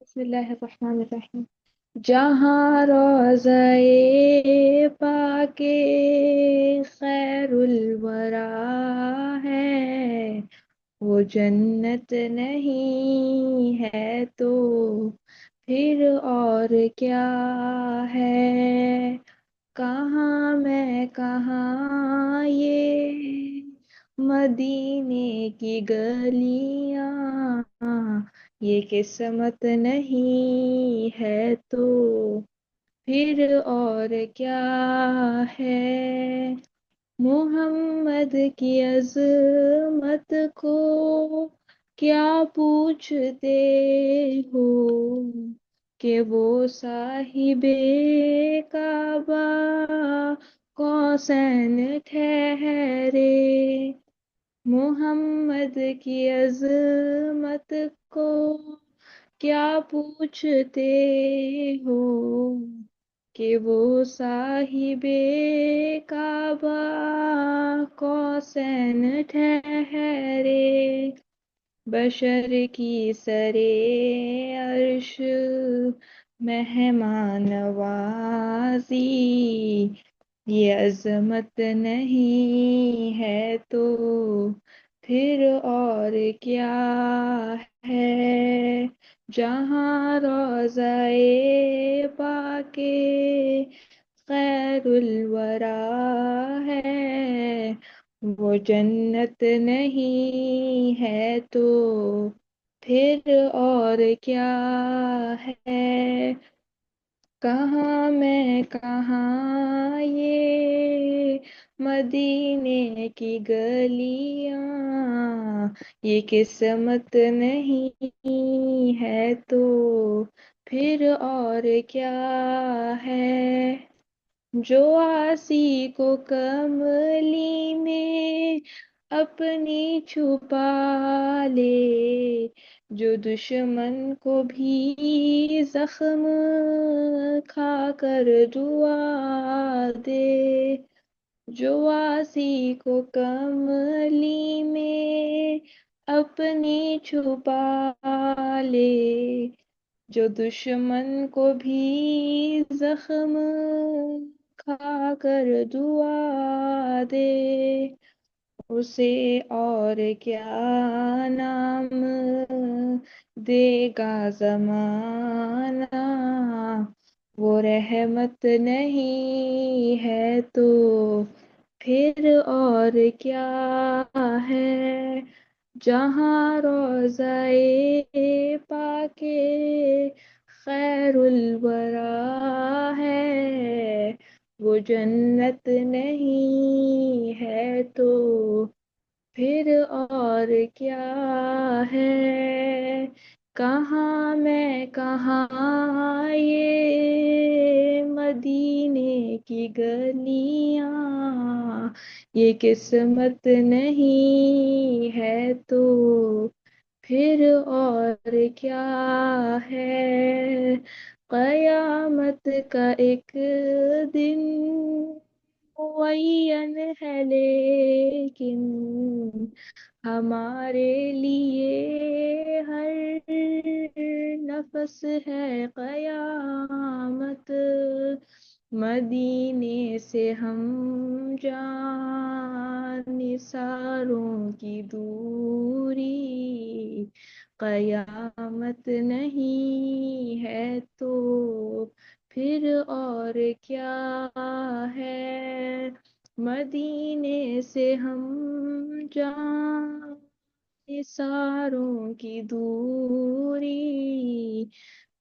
बिस्मिल्लाहिर्रहमानिर्रहीम। जहाँ रोज़े पाके खैरुल वरा है, वो जन्नत नहीं है तो फिर और क्या है। कहाँ मैं कहाँ ये मदीने की गलियाँ, ये किस्मत नहीं है तो फिर और क्या है। मोहम्मद की अजमत को क्या पूछते हो, कि वो साहिबे काबा कौसैन ठहरे। मोहम्मद की अजमत को क्या पूछते हो, कि वो साहिबे काबा कौसैन ठहरे। बशर की सरे अर्श मेहमान नवाजी, ये अजमत नहीं है तो फिर और क्या है। जहाँ रोज़ाए पाके खैरुल वरा है, वो जन्नत नहीं है तो फिर और क्या है। कहाँ मैं कहाँ ये मदीने की गलियाँ, ये किस्मत नहीं है तो फिर और क्या है। जो आसी को कमली में अपनी छुपा ले, जो दुश्मन को भी जख्म खाकर दुआ दे। जो आसी को कमली में अपनी छुपा ले, जो दुश्मन को भी जख्म खाकर दुआ दे, उसे और क्या नाम देगा जमाना। वो रहमत नहीं है तो फिर और क्या है। जहाँ रोज़ाए पाके खैरुल वरा है, वो जन्नत नहीं है तो फिर और क्या है। कहाँ मैं कहाँ ये मदीने की गलियाँ, ये किस्मत नहीं है तो फिर और क्या है। कयामत का एक दिन मुअय्यन है, लेकिन हमारे लिए हर नफस है कयामत। मदीने से हम जान निसारों की दूरी, कयामत नहीं है तो फिर और क्या है। मदीने से हम जान निसारों की दूरी,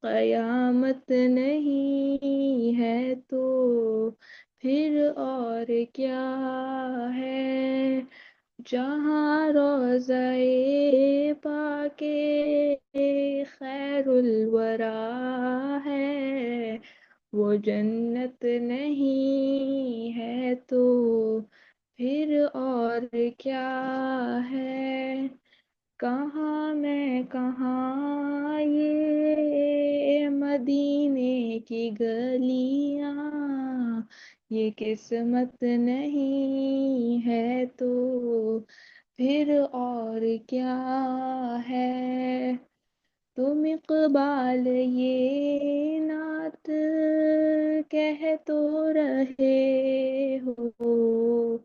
कयामत नहीं है तो फिर और क्या है। जहाँ रोज़ाए पाके खैरुल वरा है, वो जन्नत नहीं है तो फिर और क्या है। कहाँ मैं कहाँ ये मदीने की गलियाँ, ये किस्मत नहीं है तो फिर और क्या है। तुम इकबाल ये नात कह तो रहे हो,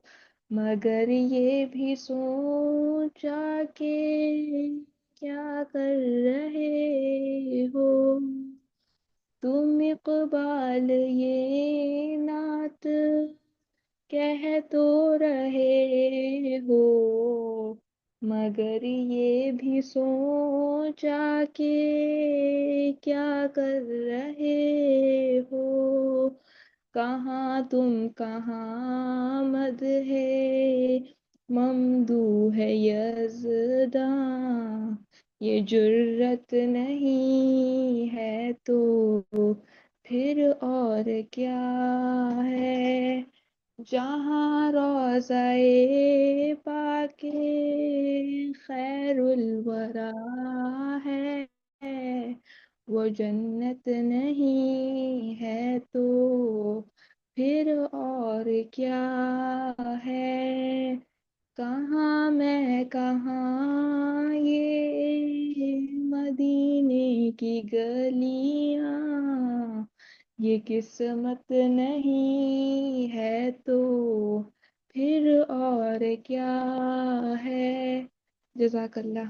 मगर ये भी सोचा के क्या कर रहे हो। तुम इकबाल ये नात कह तो रहे हो, मगर ये भी सोचा के क्या कर रहे हो। कहाँ तुम कहाँ मद है ममदू है यज़दां, ये जुर्रत नहीं है तो फिर और क्या है। जहाँ रोज़ाए पाके खैरुल वरा है, वो जन्नत नहीं है तो फिर और क्या है। कहाँ मैं कहाँ ये मदीने की गलियां, ये किस्मत नहीं है तो फिर और क्या है। जज़ाकल्लाह।